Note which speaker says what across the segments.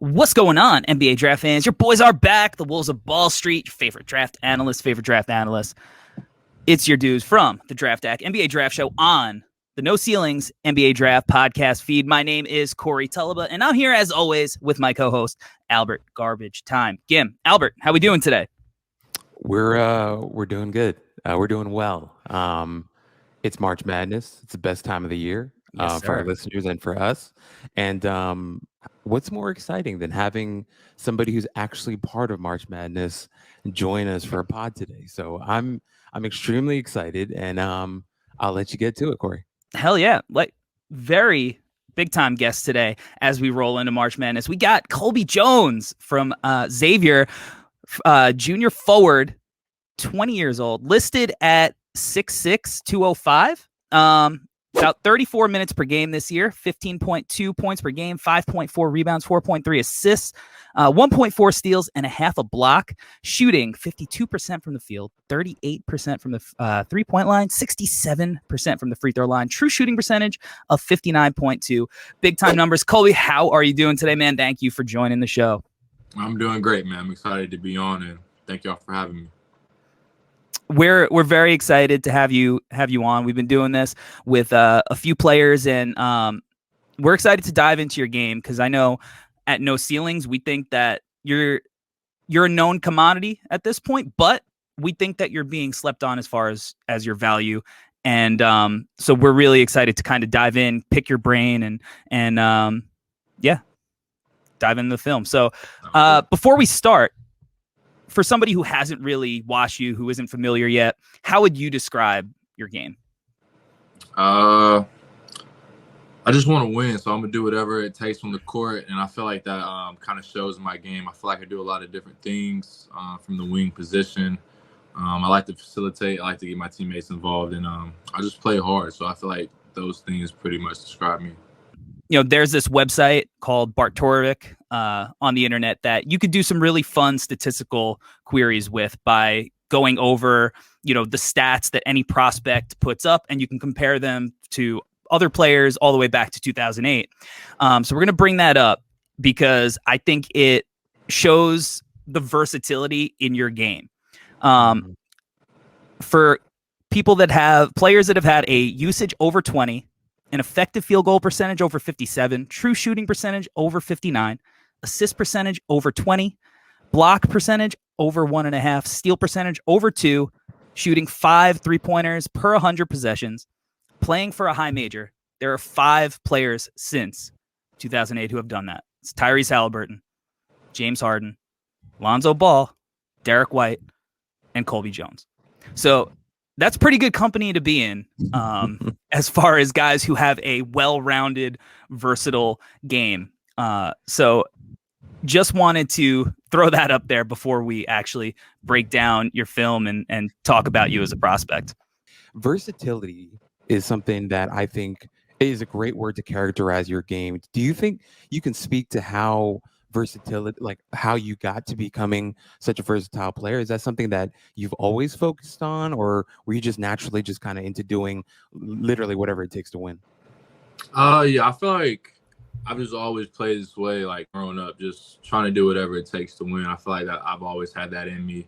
Speaker 1: What's going on, NBA draft fans? Your boys are back. The Wolves of Ball Street, your favorite draft analyst. It's your dudes from the Draft Deck NBA Draft Show on the No Ceilings NBA Draft podcast feed. My name is Corey Tulliba, and I'm here as always with my co-host Albert Garbage Time. Gim, Albert, how we doing today?
Speaker 2: We're doing good. We're doing well. It's March Madness. It's the best time of the year for our listeners and for us. And what's more exciting than having somebody who's actually part of March Madness join us for a pod today? So I'm extremely excited, and I'll let you get to it, Corey.
Speaker 1: Hell yeah. Like, very big time guest today as we roll into March Madness. We got Colby Jones from Xavier, junior forward, 20 years old, listed at 6'6", 205. About 34 minutes per game this year, 15.2 points per game, 5.4 rebounds, 4.3 assists, 1.4 steals, and a half a block. Shooting 52% from the field, 38% from the three-point line, 67% from the free throw line. True shooting percentage of 59.2. Big-time numbers. Colby, how are you doing today, man? Thank you for joining the show.
Speaker 3: I'm doing great, man. I'm excited to be on, and thank y'all for having me.
Speaker 1: We're very excited to have you on. We've been doing this with a few players, and we're excited to dive into your game because I know at No Ceilings we think that you're a known commodity at this point, but we think that you're being slept on as far as your value, and so we're really excited to kind of dive in, pick your brain, and dive into the film. So before we start, for somebody who hasn't really watched you, who isn't familiar yet, how would you describe your game?
Speaker 3: I just want to win, so I'm going to do whatever it takes from the court, and I feel like that kind of shows my game. I feel like I do a lot of different things from the wing position. I like to facilitate. I like to get my teammates involved, and I just play hard, so I feel like those things pretty much describe me.
Speaker 1: You know, there's this website called Bartoric on the internet that you could do some really fun statistical queries with by going over, you know, the stats that any prospect puts up, and you can compare them to other players all the way back to 2008. So we're going to bring that up because I think it shows the versatility in your game. For people that have players that have had a usage over 20, an effective field goal percentage over 57, true shooting percentage over 59, assist percentage over 20, block percentage over 1.5, steal percentage over 2, shooting 5 3-pointers per 100 possessions, playing for a high major. There are 5 players since 2008 who have done that. It's Tyrese Halliburton, James Harden, Lonzo Ball, Derek White, and Colby Jones. So that's pretty good company to be in as far as guys who have a well-rounded, versatile game. So just wanted to throw that up there before we actually break down your film and talk about you as a prospect.
Speaker 2: Versatility is something that I think is a great word to characterize your game. Do you think you can speak to how versatility, like how you got to becoming such a versatile player? Is that something that you've always focused on, or were you just naturally just kind of into doing literally whatever it takes to win?
Speaker 3: Yeah, I feel like I've just always played this way, like growing up, just trying to do whatever it takes to win. I feel like that I've always had that in me.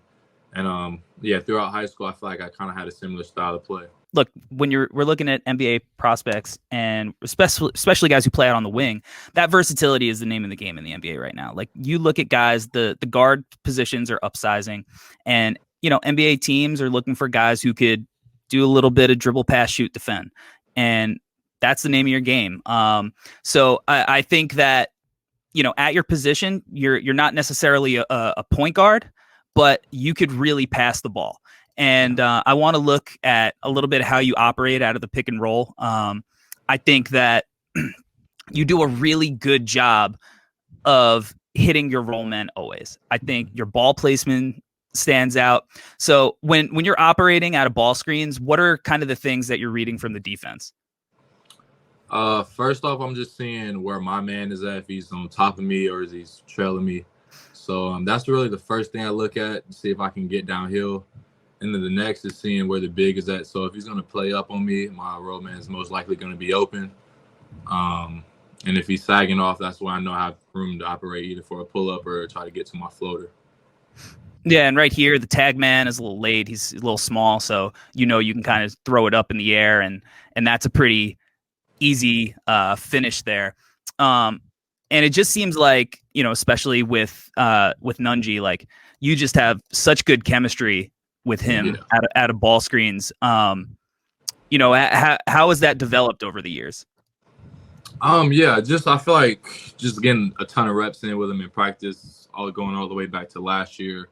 Speaker 3: And throughout high school, I feel like I kind of had a similar style of play.
Speaker 1: Look, when we're looking at NBA prospects, and especially guys who play out on the wing, that versatility is the name of the game in the NBA right now. Like, you look at guys, the guard positions are upsizing, and you know, NBA teams are looking for guys who could do a little bit of dribble, pass, shoot, defend, and that's the name of your game. So I think that, you know, at your position, you're not necessarily a point guard, but you could really pass the ball. And I want to look at a little bit how you operate out of the pick and roll. I think that you do a really good job of hitting your roll men always. I think your ball placement stands out. So when you're operating out of ball screens, what are kind of the things that you're reading from the defense?
Speaker 3: First off, I'm just seeing where my man is at, if he's on top of me or is he trailing me. So that's really the first thing I look at to see if I can get downhill. And then the next is seeing where the big is at. So if he's going to play up on me, my road man is most likely going to be open. And if he's sagging off, that's why I know I have room to operate either for a pull up or try to get to my floater.
Speaker 1: Yeah, and right here, the tag man is a little late. He's a little small, so you can kind of throw it up in the air, and that's a pretty easy finish there. And it just seems like, especially with Nunji, like you just have such good chemistry with him out of ball screens. How has that developed over the years?
Speaker 3: Just I feel like just getting a ton of reps in with him in practice, going all the way back to last year.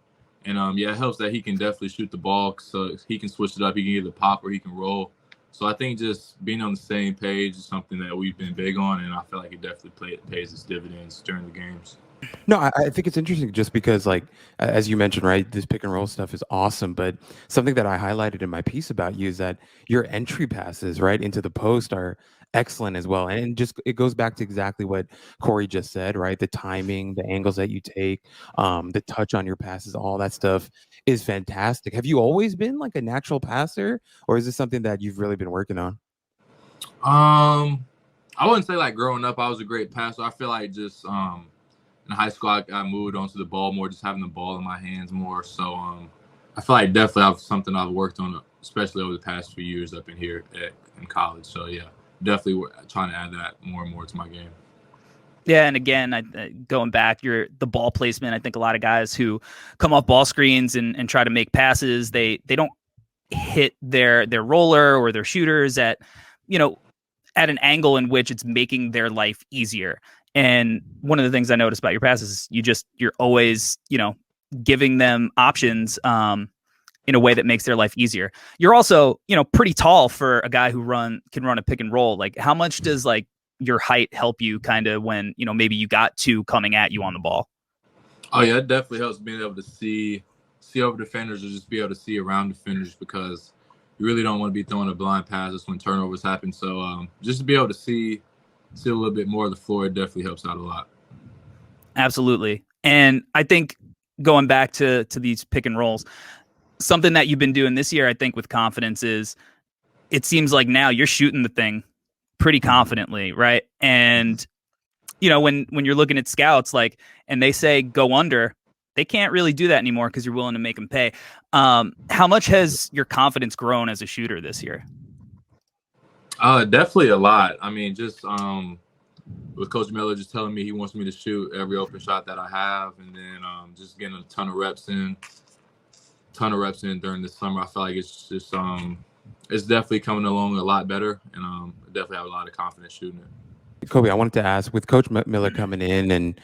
Speaker 3: And it helps that he can definitely shoot the ball, so he can switch it up. He can either pop or he can roll. So I think just being on the same page is something that we've been big on, and I feel like it definitely pays its dividends during the games.
Speaker 2: No, I think it's interesting just because, like, as you mentioned, right, this pick and roll stuff is awesome. But something that I highlighted in my piece about you is that your entry passes right into the post are excellent as well. And just it goes back to exactly what Corey just said, right? The timing, the angles that you take, the touch on your passes, all that stuff is fantastic. Have you always been like a natural passer, or is this something that you've really been working on?
Speaker 3: I wouldn't say like growing up I was a great passer. I feel like just in high school I moved onto the ball more, just having the ball in my hands more. So I feel like definitely I've something I've worked on, especially over the past few years up in here in college. So yeah, definitely trying to add that more and more to my game.
Speaker 1: Yeah, and again, going back, the ball placement. I think a lot of guys who come off ball screens and try to make passes, they don't hit their roller or their shooters at an angle in which it's making their life easier. And one of the things I noticed about your passes is you're always giving them options in a way that makes their life easier. You're also pretty tall for a guy who can run a pick and roll. Like, how much does like your height help you kind of when maybe you got two coming at you on the ball?
Speaker 3: Oh yeah, it definitely helps being able to see over defenders or just be able to see around defenders, because you really don't want to be throwing a blind pass. That's when turnovers happen. So just to be able to see a little bit more of the floor, it definitely helps out a lot.
Speaker 1: Absolutely. And I think going back to these pick and rolls, something that you've been doing this year, I think, with confidence is it seems like now you're shooting the thing pretty confidently, right? And when you're looking at scouts, like, and they say go under, they can't really do that anymore because you're willing to make them pay. How much has your confidence grown as a shooter this year?
Speaker 3: Definitely a lot. I mean, just with Coach Miller just telling me he wants me to shoot every open shot that I have, and then just getting a ton of reps in during the summer. I feel like it's just it's definitely coming along a lot better, and I definitely have a lot of confidence shooting it.
Speaker 2: Kobe, I wanted to ask, with Coach Miller coming in, and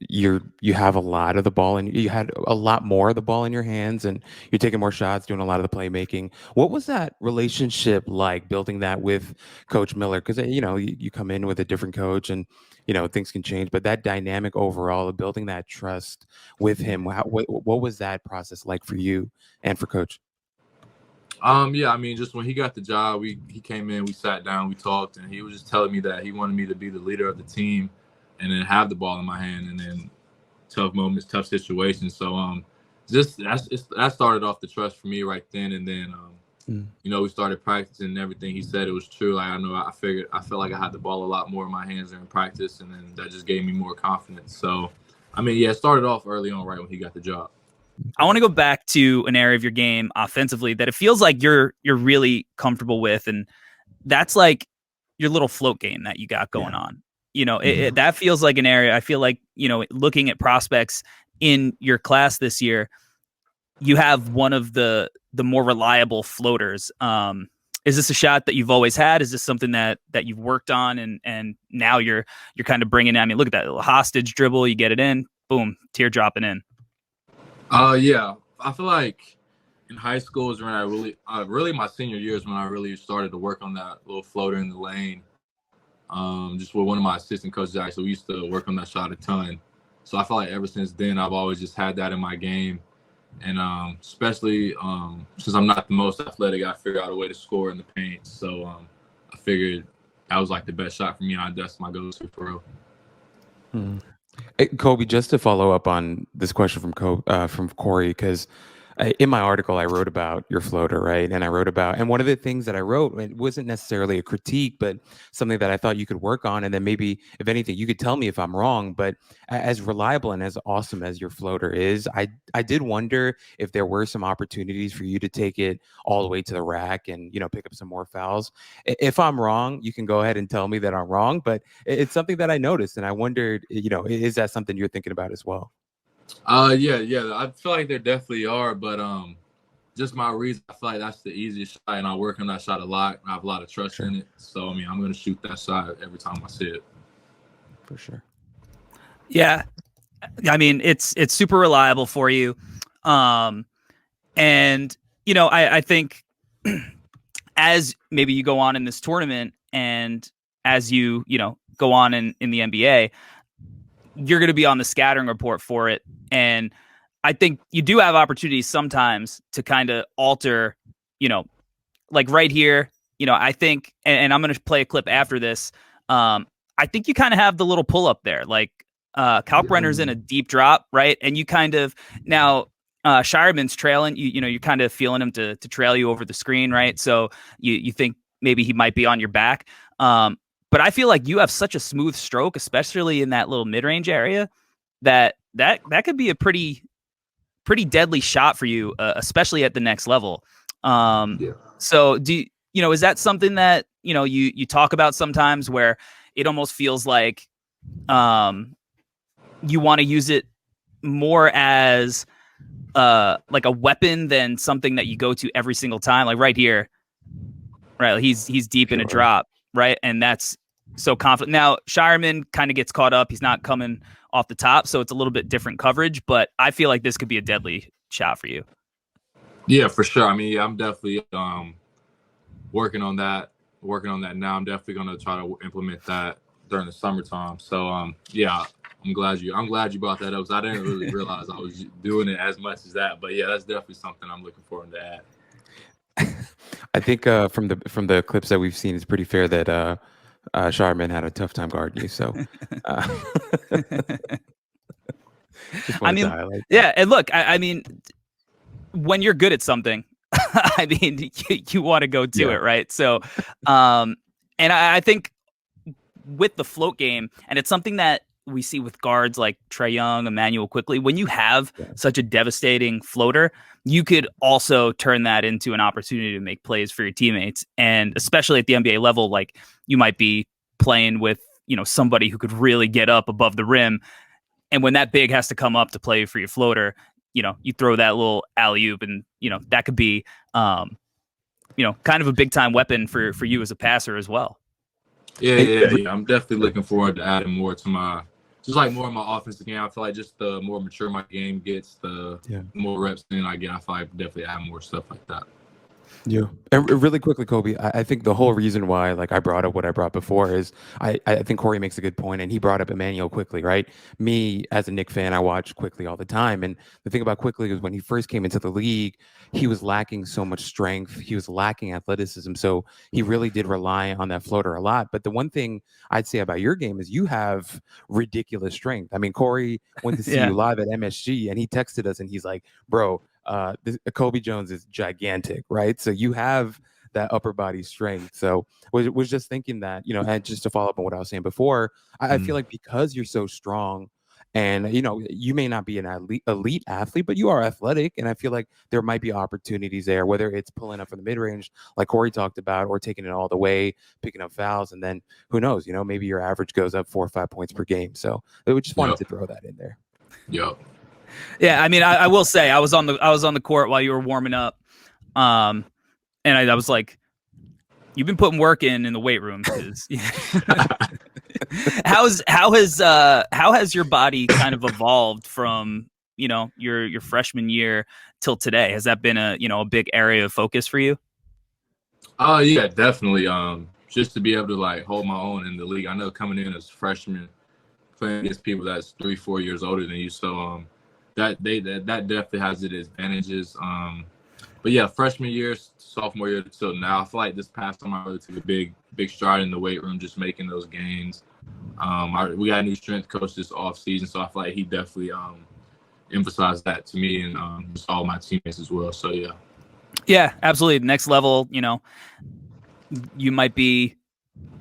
Speaker 2: you have a lot of the ball, and you had a lot more of the ball in your hands, and you're taking more shots, doing a lot of the playmaking. What was that relationship like, building that with Coach Miller? Because you come in with a different coach, and things can change, but that dynamic overall of building that trust with him, what was that process like for you and for Coach?
Speaker 3: Yeah, I mean, just when he got the job, he came in, we sat down, we talked, and he was just telling me that he wanted me to be the leader of the team and then have the ball in my hand, and then tough moments, tough situations. So that started off the trust for me right then. And then we started practicing and everything he said, it was true. Like, I felt like I had the ball a lot more in my hands during practice, and then that just gave me more confidence. So I mean, yeah, it started off early on, right when he got the job.
Speaker 1: I want to go back to an area of your game offensively that it feels like you're really comfortable with, and that's like your little float game that you got going on. That feels like an area. I feel like looking at prospects in your class this year, you have one of the more reliable floaters. Is this a shot that you've always had? Is this something that you've worked on, and now you're kind of bringing in? I mean, look at that little hostage dribble. You get it in, boom, teardropping in.
Speaker 3: Yeah, I feel like in high school is when I really my senior year is when I really started to work on that little floater in the lane. Just with one of my assistant coaches, actually, we used to work on that shot a ton. So I feel like ever since then, I've always just had that in my game. And especially since I'm not the most athletic, I figured out a way to score in the paint. So I figured that was like the best shot for me, and that's my go-to for real.
Speaker 2: Hey, Kobe, just to follow up on this question from Corey, because in my article, I wrote about your floater, right? And I wrote about, and one of the things that I wrote, it wasn't necessarily a critique, but something that I thought you could work on. And then maybe, if anything, you could tell me if I'm wrong. But as reliable and as awesome as your floater is, I did wonder if there were some opportunities for you to take it all the way to the rack and, pick up some more fouls. If I'm wrong, you can go ahead and tell me that I'm wrong. But it's something that I noticed, and I wondered, is that something you're thinking about as well?
Speaker 3: Yeah. I feel like there definitely are, but just my reason, I feel like that's the easiest shot, and I work on that shot a lot. I have a lot of trust in it, so I'm gonna shoot that shot every time I see it.
Speaker 2: For sure.
Speaker 1: Yeah, it's super reliable for you, and I think as maybe you go on in this tournament, and as you go on in the NBA, you're going to be on the scattering report for it. And I think you do have opportunities sometimes to kind of alter, like right here, I think, and I'm going to play a clip after this. I think you kind of have the little pull up there, like Kalkbrenner's in a deep drop, right? And you kind of now Shireman's trailing, you're kind of feeling him to trail you over the screen, right? So you think maybe he might be on your back. But I feel like you have such a smooth stroke, especially in that little mid-range area, that could be a pretty deadly shot for you, especially at the next level. So is that something that you talk about sometimes, where it almost feels like you want to use it more as like a weapon than something that you go to every single time? Like right here, right? He's deep in a drop, right? And that's so confident. Now Shireman kind of gets caught up. He's not coming off the top, so it's a little bit different coverage. But I feel like this could be a deadly shot for you.
Speaker 3: Yeah, for sure. I'm definitely working on that now. I'm definitely going to try to implement that during the summertime. So yeah, I'm glad you brought that up, because I didn't really realize I was doing it as much as that. But yeah, that's definitely something I'm looking forward to add.
Speaker 2: I think from the clips that we've seen, it's pretty fair that Shireman had a tough time guarding you. So
Speaker 1: yeah. And look, when you're good at something, you want to go to it, right? So, and I think with the float game, and it's something that we see with guards like Trae Young, Emmanuel Quickly, when you have such a devastating floater, you could also turn that into an opportunity to make plays for your teammates. And especially at the NBA level, like you might be playing with, somebody who could really get up above the rim. And when that big has to come up to play for your floater, you throw that little alley-oop, and, that could be, kind of a big time weapon for you as a passer as well.
Speaker 3: Yeah. I'm definitely looking forward to adding more to more of my offensive game. I feel like just the more mature my game gets, the more reps in I get. I feel like definitely add more stuff like that.
Speaker 2: Yeah. And really quickly, Kobe, I think the whole reason why I brought up what I brought before is I think Corey makes a good point, and he brought up Emmanuel Quickly, right? Me, as a Knick fan, I watch Quickly all the time. And the thing about Quickly is when he first came into the league, he was lacking so much strength. He was lacking athleticism. So he really did rely on that floater a lot. But the one thing I'd say about your game is you have ridiculous strength. Corey went to see you live at MSG, and he texted us, and he's like, bro, Colby Jones is gigantic, right? So you have that upper body strength. So was just thinking that, and just to follow up on what I was saying before, I feel like because you're so strong, and you may not be an elite athlete, but you are athletic, and I feel like there might be opportunities there, whether it's pulling up from the mid range like Corey talked about, or taking it all the way, picking up fouls, and then who knows, maybe your average goes up 4 or 5 points per game. So we just wanted to throw that in there.
Speaker 3: Yep.
Speaker 1: Yeah, I will say I was on the court while you were warming up, and I was like, "You've been putting work in the weight room." How has your body kind of evolved from your freshman year till today? Has that been a big area of focus for you?
Speaker 3: Yeah, definitely. Just to be able to hold my own in the league. I know coming in as a freshman, playing against people that's 3-4 years older than you, so that definitely has its advantages. But yeah, freshman year, sophomore year till now, I feel like this past time I really took a big stride in the weight room, just making those gains. We got a new strength coach this off season, so I feel like he definitely emphasized that to me and just all my teammates as well. So yeah.
Speaker 1: Yeah, absolutely. Next level, you know, you might be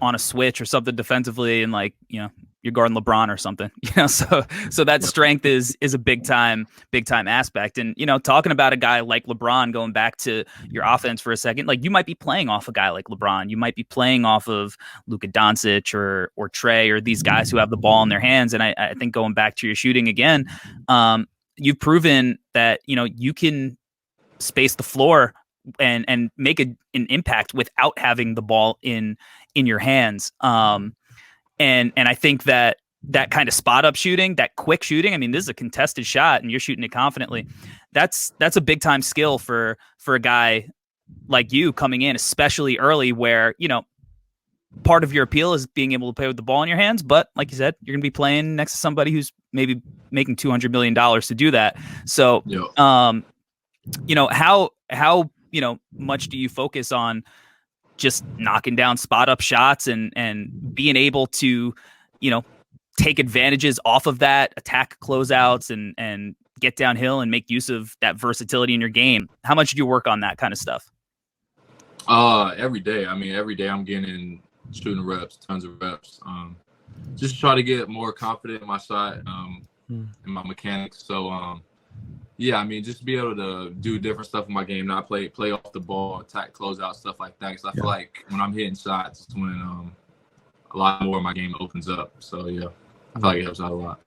Speaker 1: on a switch or something defensively, and like, you know, you're guarding LeBron or something, you know, so that strength is a big time aspect. And, you know, talking about a guy like LeBron, going back to your offense for a second, like you might be playing off a guy like LeBron, you might be playing off of Luka Doncic or Trey, or these guys who have the ball in their hands. And I think going back to your shooting again, you've proven that, you know, you can space the floor and make an impact without having the ball in your hands. And I think that kind of spot up shooting, that quick shooting, I mean, this is a contested shot and you're shooting it confidently. That's a big time skill for a guy like you coming in, especially early, where, you know, part of your appeal is being able to play with the ball in your hands. But like you said, you're going to be playing next to somebody who's maybe making $200 million to do that. So, you know, how, you know, much do you focus on just knocking down spot up shots and being able to, you know, take advantages off of that, attack closeouts and get downhill and make use of that versatility in your game? How much do you work on that kind of stuff?
Speaker 3: Every day. I mean, every day I'm getting shooting reps, tons of reps. Just try to get more confident in my shot, in my mechanics. So, yeah, I mean, just be able to do different stuff in my game, not play off the ball, attack, closeout, stuff like that. Because I feel like when I'm hitting shots, it's when a lot more of my game opens up. So, yeah, I feel like it helps out a lot.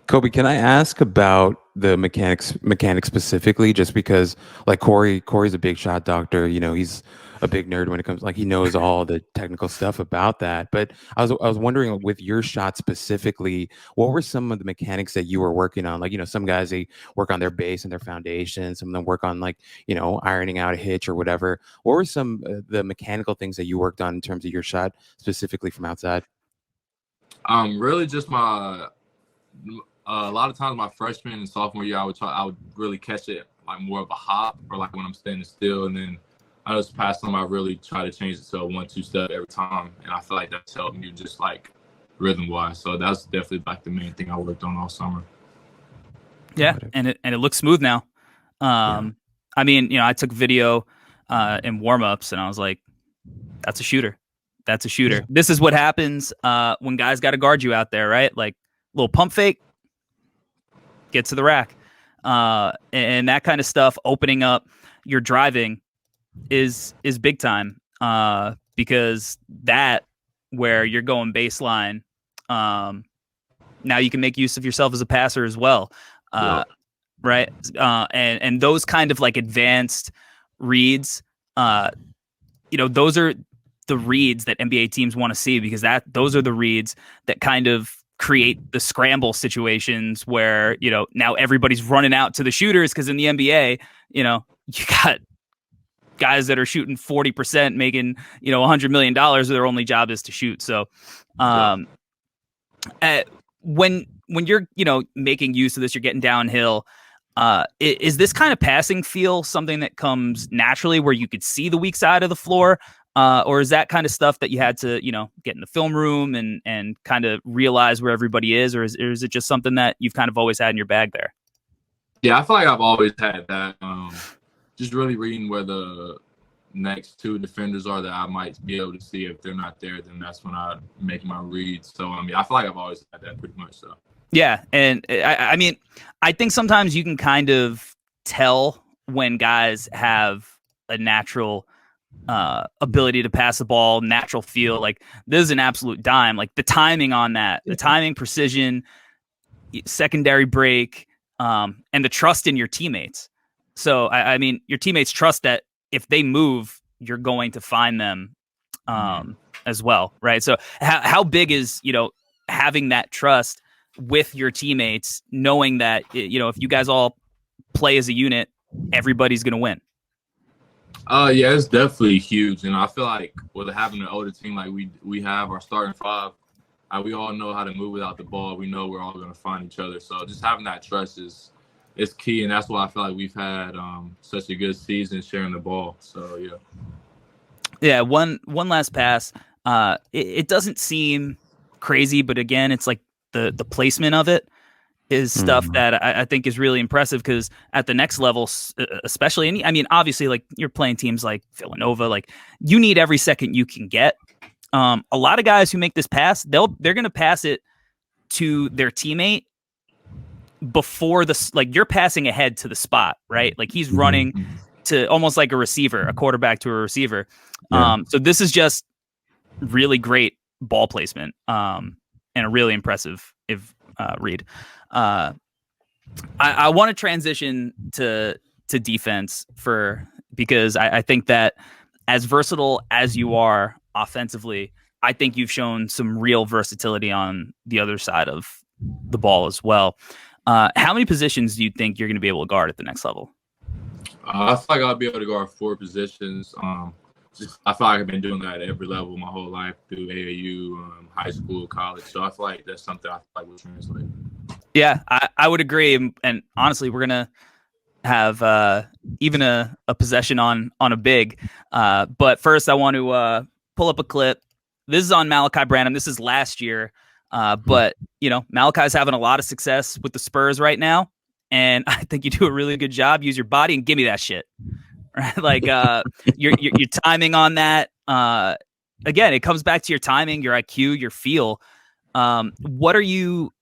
Speaker 2: Kobe, can I ask about the mechanics specifically? Just because, like, Corey's a big shot doctor. You know, he's a big nerd when it comes, like, he knows all the technical stuff about that. But I was wondering, with your shot specifically, what were some of the mechanics that you were working on? Like, you know, some guys, they work on their base and their foundation. Some of them work on, like, you know, ironing out a hitch or whatever. What were some the mechanical things that you worked on in terms of your shot specifically from outside?
Speaker 3: Really just my. A lot of times my freshman and sophomore year, I would really catch it like more of a hop, or like when I'm standing still, and then I just past them, I really try to change it to a 1-2 step every time, and I feel like that's helped me just like rhythm wise. So that's definitely like the main thing I worked on all summer.
Speaker 1: Yeah, and it looks smooth now. I mean, you know, I took video in warm-ups and I was like, that's a shooter. That's a shooter. This is what happens when guys got to guard you out there, right? Like little pump fake, get to the rack, and that kind of stuff. Opening up your driving is big time, because that, where you're going baseline, now you can make use of yourself as a passer as well, right? And those kind of like advanced reads, you know, those are the reads that NBA teams want to see, because those are the reads that kind of create the scramble situations where, you know, now everybody's running out to the shooters, because in the NBA, you know, you got guys that are shooting 40%, making, you know, $100 million. Their only job is to shoot. So, when you're, you know, making use of this, you're getting downhill. Is this kind of passing feel something that comes naturally, where you could see the weak side of the floor? Or is that kind of stuff that you had to, you know, get in the film room and kind of realize where everybody is? Or is it just something that you've kind of always had in your bag there?
Speaker 3: Yeah, I feel like I've always had that. Just really reading where the next two defenders are that I might be able to see. If they're not there, then that's when I make my reads. So, I mean, I feel like I've always had that pretty much. So.
Speaker 1: Yeah, and I mean, I think sometimes you can kind of tell when guys have a natural ability to pass the ball, natural feel. Like, this is an absolute dime. Like, the timing on that, the timing, precision, secondary break, and the trust in your teammates. So, I mean, your teammates trust that if they move, you're going to find them as well, right? So, how big is, you know, having that trust with your teammates, knowing that, you know, if you guys all play as a unit, everybody's going to win?
Speaker 3: Yeah, it's definitely huge, and I feel like with having an older team like we have, our starting five, we all know how to move without the ball. We know we're all going to find each other. So just having that trust is key, and that's why I feel like we've had such a good season sharing the ball. So yeah.
Speaker 1: Yeah, one last pass. It doesn't seem crazy, but again, it's like the placement of it. is stuff that I think is really impressive, because at the next level, especially, and I mean, obviously, like, you're playing teams like Villanova, like, you need every second you can get. A lot of guys who make this pass, they're going to pass it to their teammate before like, you're passing ahead to the spot, right? Like, he's running to almost like a receiver, a quarterback to a receiver. So this is just really great ball placement, and a really impressive read. I want to transition to defense because I think that as versatile as you are offensively, I think you've shown some real versatility on the other side of the ball as well. How many positions do you think you're going to be able to guard at the next level?
Speaker 3: I feel like I'll be able to guard 4 positions. I feel like I've been doing that at every level my whole life through AAU, high school, college. So I feel like that's something I feel like will translate.
Speaker 1: Yeah, I would agree. And honestly, we're going to have even a possession on a big. But first, I want to pull up a clip. This is on Malachi Branham. This is last year. But, Malachi's having a lot of success with the Spurs right now. And I think you do a really good job. Use your body and give me that shit. Right? Like, your timing on that. Again, it comes back to your timing, your IQ, your feel. What are you,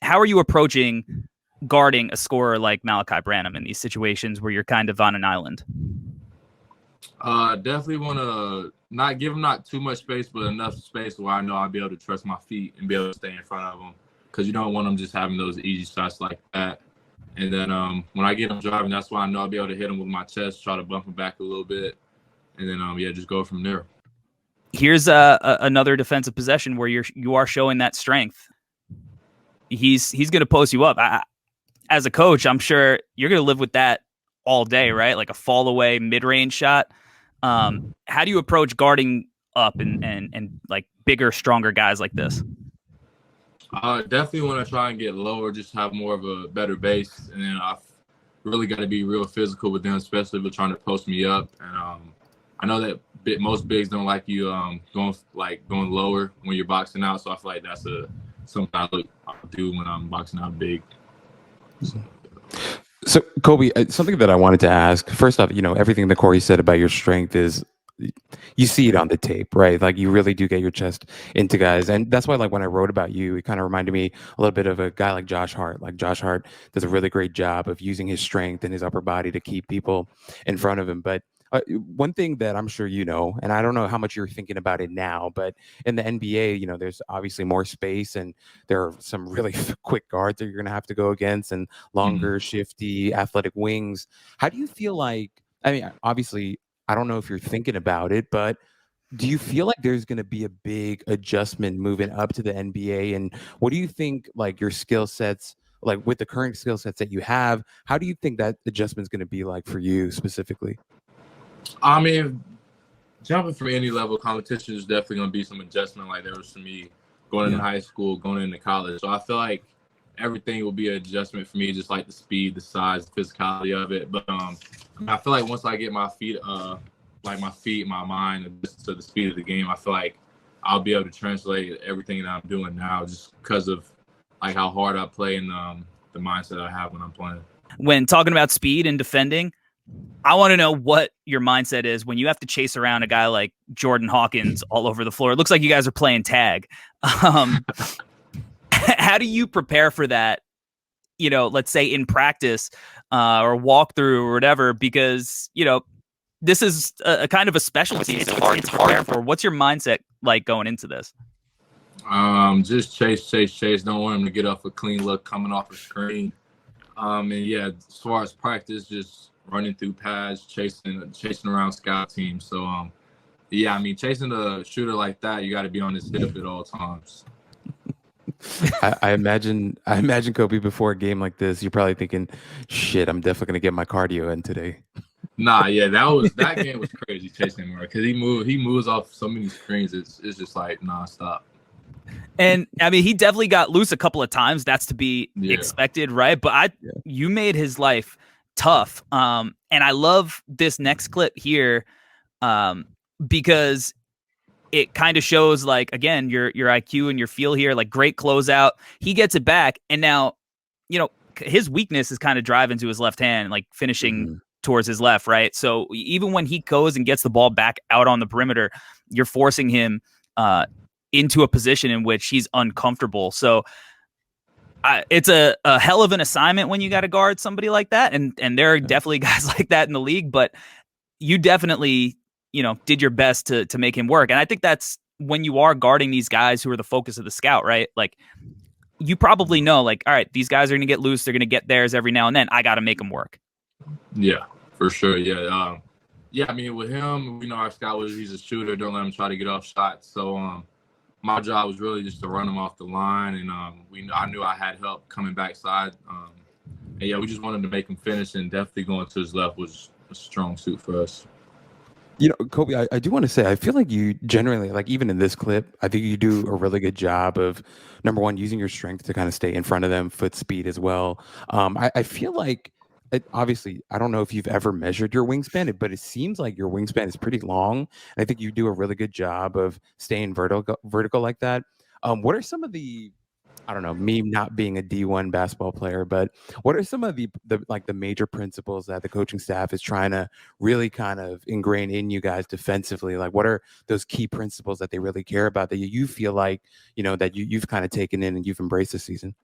Speaker 1: how are you approaching guarding a scorer like Malachi Branham in these situations where you're kind of on an island?
Speaker 3: Definitely want to not give him not too much space, but enough space where I know I'll be able to trust my feet and be able to stay in front of him, because you don't want him just having those easy shots like that. And then when I get him driving, that's why I know I'll be able to hit him with my chest, try to bump him back a little bit, and then just go from there.
Speaker 1: Here's another defensive possession where you are showing that strength. He's going to post you up. As a coach, I'm sure you're going to live with that all day, right? Like a fall away mid-range shot. How do you approach guarding up and like bigger, stronger guys like this?
Speaker 3: Definitely want to try and get lower, just have more of a better base, and then I've really got to be real physical with them, especially if they're trying to post me up. And I know that most bigs don't like you going lower when you're boxing out, so I feel like that's something I'll do when I'm boxing out big.
Speaker 2: So Colby, something that I wanted to ask. First off, everything that Corey said about your strength is, you see it on the tape, right? Like, you really do get your chest into guys. And that's why, like, when I wrote about you, it kind of reminded me a little bit of a guy like Josh Hart. Like, Josh Hart does a really great job of using his strength and his upper body to keep people in front of him. But one thing that I'm sure and I don't know how much you're thinking about it now, but in the NBA, there's obviously more space, and there are some really quick guards that you're going to have to go against, and longer, shifty, athletic wings. How do you feel like, I mean, obviously, I don't know if you're thinking about it, but do you feel like there's going to be a big adjustment moving up to the NBA? And what do you think, like, your skill sets, like with the current skill sets that you have, how do you think that adjustment is going to be like for you specifically?
Speaker 3: I mean, jumping from any level competition is definitely going to be some adjustment like there was for me going into high school, going into college. So I feel like everything will be an adjustment for me, just like the speed, the size, the physicality of it. But I feel like once I get my feet, my mind to the speed of the game, I feel like I'll be able to translate everything that I'm doing now, just because of like how hard I play and the mindset I have when I'm playing.
Speaker 1: When talking about speed and defending, I want to know what your mindset is when you have to chase around a guy like Jordan Hawkins all over the floor. It looks like you guys are playing tag. How do you prepare for that? Let's say in practice or walkthrough or whatever, because, this is a kind of a specialty. It's hard to prepare for. What's your mindset like going into this?
Speaker 3: Just chase. Don't want him to get off a clean look coming off the screen. And as far as practice, just running through pads, chasing around scout teams. So, chasing a shooter like that, you got to be on his hip at all times.
Speaker 2: I imagine Kobe, before a game like this, you're probably thinking, shit, I'm definitely going to get my cardio in today.
Speaker 3: That game was crazy chasing him, because he moves off so many screens. It's just like nonstop.
Speaker 1: And I mean, he definitely got loose a couple of times. That's to be expected, right? But you made his life tough. And I love this next clip here, because it kind of shows, like, again, your IQ and your feel here, like, great closeout. He gets it back, and now his weakness is kind of driving to his left hand, like finishing towards his left, right? So even when he goes and gets the ball back out on the perimeter, you're forcing him into a position in which he's uncomfortable. So it's a hell of an assignment when you got to guard somebody like that. And there are definitely guys like that in the league, but you definitely, did your best to make him work. And I think that's when you are guarding these guys who are the focus of the scout, right? Like, you probably know, like, all right, these guys are going to get loose. They're going to get theirs every now and then. I got to make them work.
Speaker 3: Yeah, for sure. Yeah. I mean, with him, our scout he's a shooter. Don't let him try to get off shots. So my job was really just to run him off the line. And I knew I had help coming backside. And yeah, we just wanted to make him finish, and definitely going to his left was a strong suit for us.
Speaker 2: Kobe, I do want to say, I feel like you generally, like even in this clip, I think you do a really good job of, number one, using your strength to kind of stay in front of them, foot speed as well. I feel like, obviously, I don't know if you've ever measured your wingspan, but it seems like your wingspan is pretty long. And I think you do a really good job of staying vertical like that. What are some of the, I don't know, me not being a D1 basketball player, but what are some of the major principles that the coaching staff is trying to really kind of ingrain in you guys defensively? Like, what are those key principles that they really care about that you feel like, that you've kind of taken in and you've embraced this season?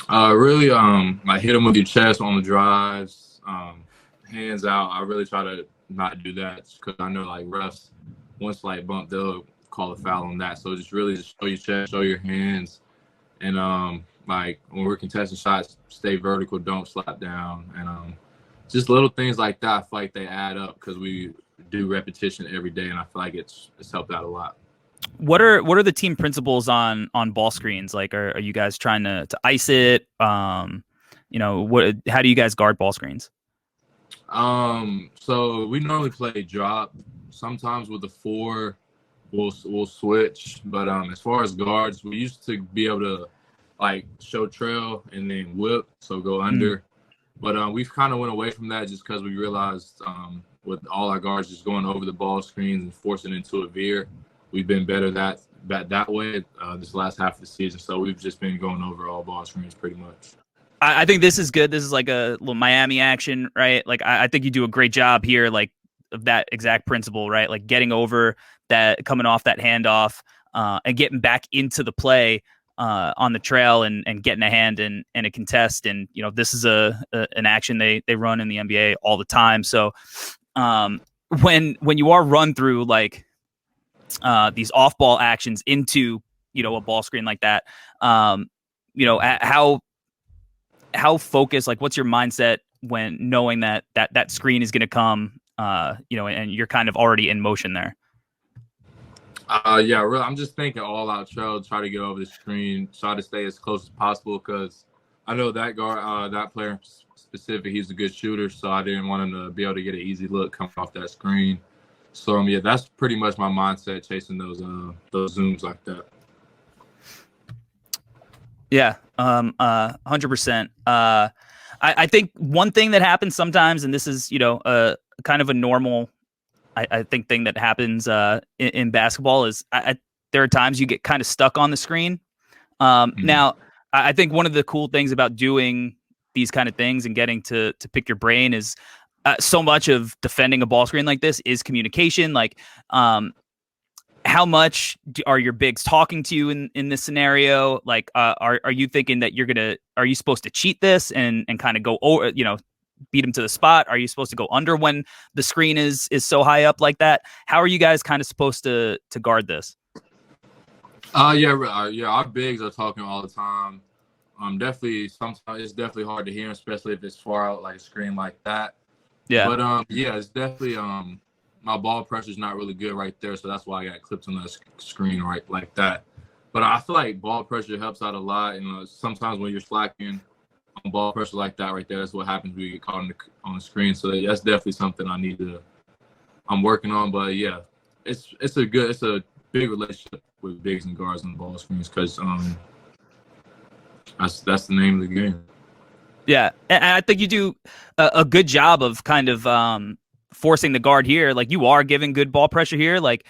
Speaker 3: Really, like hit them with your chest on the drives, hands out. I really try to not do that because I know like refs, one slight bump, they'll call a foul on that. So just really show your chest, show your hands. And like when we're contesting shots, stay vertical, don't slap down, and just little things like that. I feel like they add up because we do repetition every day, and I feel like it's helped out a lot.
Speaker 1: What are the team principles on ball screens? Like, are you guys trying to ice it? How do you guys guard ball screens?
Speaker 3: So we normally play drop. Sometimes with the 4. We'll switch, but as far as guards, we used to be able to like show trail and then whip, so go under. But we've kind of went away from that just because we realized with all our guards just going over the ball screens and forcing into a veer, we've been better that way this last half of the season. So we've just been going over all ball screens pretty much.
Speaker 1: I think this is good. This is like a little Miami action, right? Like I think you do a great job here, like of that exact principle, right? Like getting over that, coming off that handoff, and getting back into the play on the trail and getting a hand and a contest. And this is an action they run in the NBA all the time. So when you are run through like these off ball actions into a ball screen like that, how focused, like what's your mindset when knowing that screen is going to come, and you're kind of already in motion there?
Speaker 3: Yeah, really, I'm just thinking all out trail, try to get over the screen, try to stay as close as possible because I know that guard, that player specific, he's a good shooter, so I didn't want him to be able to get an easy look coming off that screen. So yeah, that's pretty much my mindset, chasing those zooms like that.
Speaker 1: Yeah, 100%. I think one thing that happens sometimes, and this is kind of a normal, I think, thing that happens in basketball is there are times you get kind of stuck on the screen. Now, I think one of the cool things about doing these kind of things and getting to pick your brain is so much of defending a ball screen like this is communication. Like, how much are your bigs talking to you in this scenario? Like, are you thinking that are you supposed to cheat this and kind of go over, beat him to the spot? Are you supposed to go under when the screen is so high up like that? How are you guys kind of supposed to guard this?
Speaker 3: Yeah, our bigs are talking all the time. Definitely, sometimes it's definitely hard to hear, especially if it's far out like a screen like that. Yeah. But yeah, it's definitely my ball pressure is not really good right there, so that's why I got clipped on the screen right like that. But I feel like ball pressure helps out a lot. Sometimes when you're slacking on ball pressure like that right there, that's what happens when you get caught on the screen. So that's definitely something I'm working on. But yeah, it's a big relationship with bigs and guards on the ball screens because that's the name of the game.
Speaker 1: Yeah, and I think you do a good job of kind of forcing the guard here. Like, you are giving good ball pressure here, like,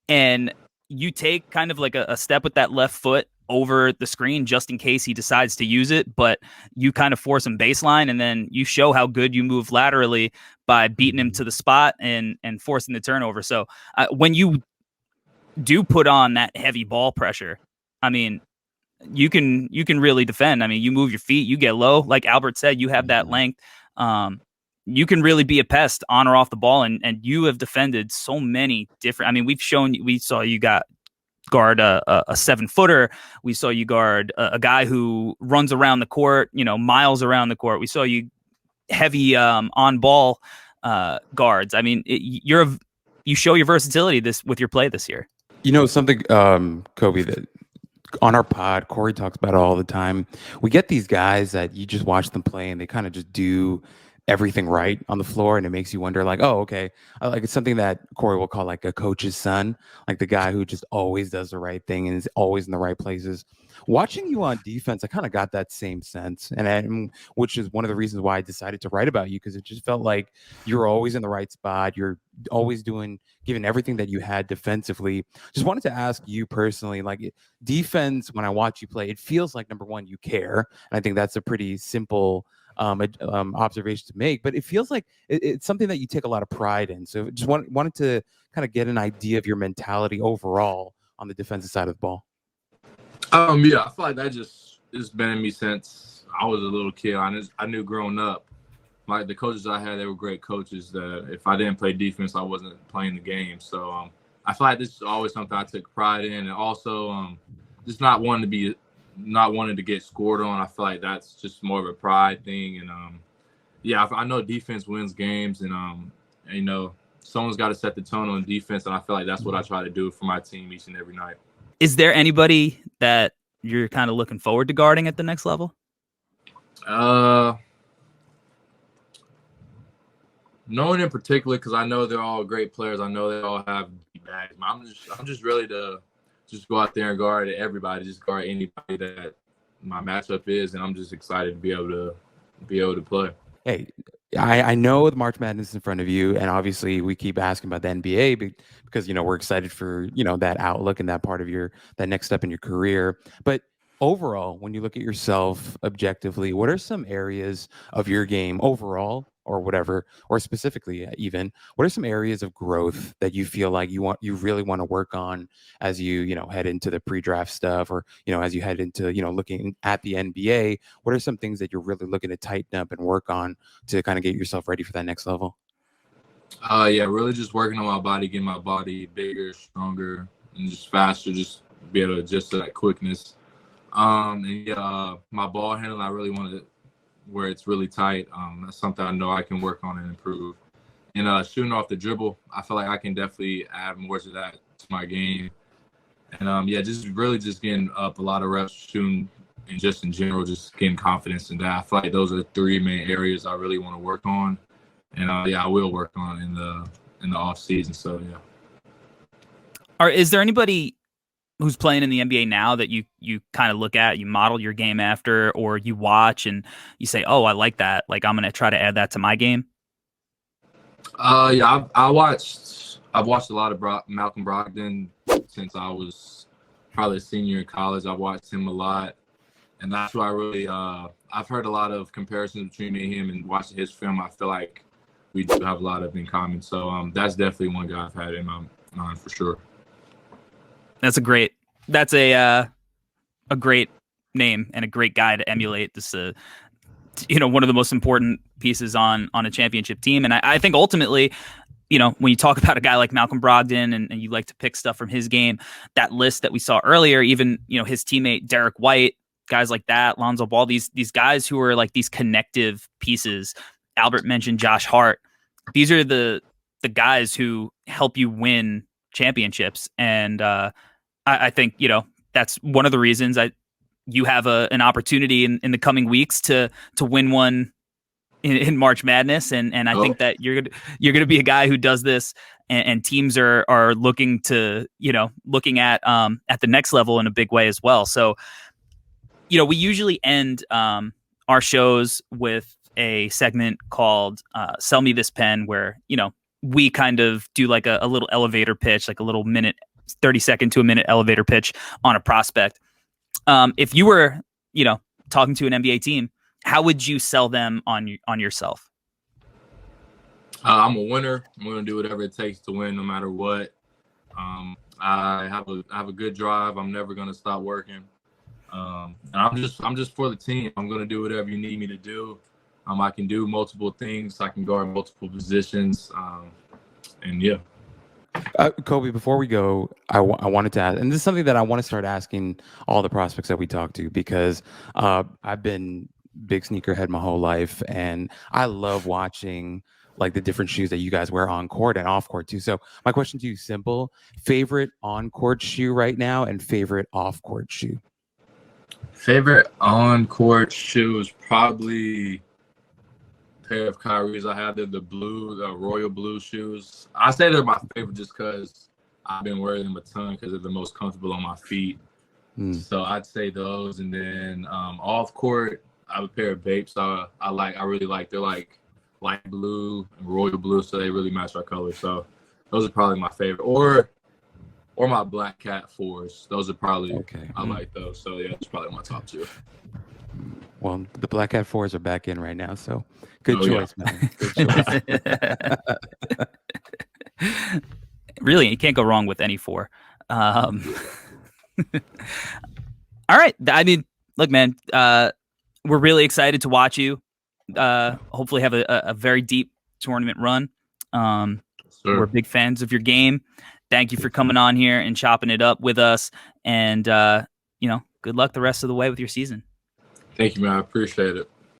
Speaker 1: and you take kind of like a step with that left foot over the screen just in case he decides to use it, but you kind of force him baseline, and then you show how good you move laterally by beating him to the spot and forcing the turnover. So when you do put on that heavy ball pressure, I mean, you can really defend. I mean, you move your feet, you get low. Like Albert said, you have that length. You can really be a pest on or off the ball, and you have defended so many different. I mean, we saw you guard a 7-footer. We saw you guard a guy who runs around the court, miles around the court. We saw you heavy on ball guards. I mean, you show your versatility with your play this year.
Speaker 2: Something, Kobe, that on our pod, Corey talks about it all the time. We get these guys that you just watch them play and they kind of just do everything right on the floor, and it makes you wonder, like, oh, okay, like it's something that Corey will call like a coach's son, like the guy who just always does the right thing and is always in the right places. Watching you on defense, I kind of got that same sense, and which is one of the reasons why I decided to write about you, because it just felt like you're always in the right spot. You're always giving everything that you had defensively. Just wanted to ask you personally, like defense, when I watch you play, it feels like, number one, you care, and I think that's a pretty simple observation to make, but it feels like it's something that you take a lot of pride in. So just wanted to kind of get an idea of your mentality overall on the defensive side of the ball.
Speaker 3: Yeah, I feel like it's been in me since I was a little kid. I knew growing up, like the coaches I had, they were great coaches. That if I didn't play defense, I wasn't playing the game. So I feel like this is always something I took pride in, and also just not wanting to get scored on. I feel like that's just more of a pride thing. And yeah, I know defense wins games, and someone's got to set the tone on defense, and I feel like that's what I try to do for my team each and every night.
Speaker 1: Is there anybody that you're kind of looking forward to guarding at the next level?
Speaker 3: No one in particular, because I know they're all great players. I know they all have deep bags. I'm just ready to just go out there and guard everybody, just guard anybody that my matchup is, and I'm just excited to be able to play.
Speaker 2: Hey, I know the March Madness in front of you, and obviously we keep asking about the NBA because we're excited for that outlook and that part of that next step in your career. But overall, when you look at yourself objectively, what are some areas of your game overall, or whatever, or specifically even, what are some areas of growth that you feel like you really want to work on as you head into the pre-draft stuff, or as you head into looking at the NBA? What are some things that you're really looking to tighten up and work on to kind of get yourself ready for that next level?
Speaker 3: Yeah, really just working on my body, getting my body bigger, stronger, and just faster, just be able to adjust to that quickness. And yeah, my ball handling, I really want to where it's really tight. That's something I know I can work on and improve. And shooting off the dribble, I feel like I can definitely add more to that to my game. And yeah, just really just getting up a lot of reps shooting, and just in general, just getting confidence in that. I feel like those are the three main areas I really want to work on. And yeah, I will work on in the off season. So yeah.
Speaker 1: Is there anybody who's playing in the NBA now that you kind of look at, you model your game after, or you watch and you say, oh, I like that, like I'm going to try to add that to my game?
Speaker 3: Yeah, I've watched a lot of Malcolm Brogdon since I was probably a senior in college. I've watched him a lot, and that's why I really I've heard a lot of comparisons between me and him, and watching his film, I feel like we do have a lot of in common. So that's definitely one guy I've had in my mind for sure.
Speaker 1: That's a great name and a great guy to emulate. This, one of the most important pieces on a championship team. And I think ultimately, when you talk about a guy like Malcolm Brogdon and you like to pick stuff from his game, that list that we saw earlier, even, his teammate Derek White, guys like that, Lonzo Ball, these guys who are like these connective pieces. Albert mentioned Josh Hart. These are the guys who help you win championships. And I think, that's one of the reasons you have an opportunity in the coming weeks to win one in March Madness. And I think that you're going to be a guy who does this, and teams are looking at the next level in a big way as well. So, we usually end our shows with a segment called Sell Me This Pen, where, we kind of do like a little elevator pitch, like a little 30-second to a minute elevator pitch on a prospect. If you were, talking to an NBA team, how would you sell them on yourself?
Speaker 3: I'm a winner. I'm going to do whatever it takes to win, no matter what. I have a good drive. I'm never going to stop working. And I'm just for the team. I'm going to do whatever you need me to do. I can do multiple things. I can guard multiple positions. And yeah.
Speaker 2: Kobe, before we go, I wanted to ask, and this is something that I want to start asking all the prospects that we talk to, because I've been big sneakerhead my whole life, and I love watching like the different shoes that you guys wear on court and off court too. So my question to you is simple: favorite on court shoe right now and favorite off court shoe?
Speaker 3: Favorite on court shoe is probably a pair of Kyrie's I have. They're the royal blue shoes. I say they're my favorite just because I've been wearing them a ton because they're the most comfortable on my feet. So I'd say those. And then off court, I have a pair of Vapes I really like. They're like light blue and royal blue, so they really match our colors. So those are probably my favorite. Or my Black Cat 4s. Those are probably I like those. So yeah, it's probably my top two.
Speaker 2: Well, the Black Cat 4s are back in right now, so good choice, man. Good
Speaker 1: choice. Really, you can't go wrong with any 4. All right. I mean, look, man, we're really excited to watch you. Hopefully have a very deep tournament run. We're big fans of your game. Thank you for coming on here and chopping it up with us. And, good luck the rest of the way with your season.
Speaker 3: Thank you, man. I appreciate it.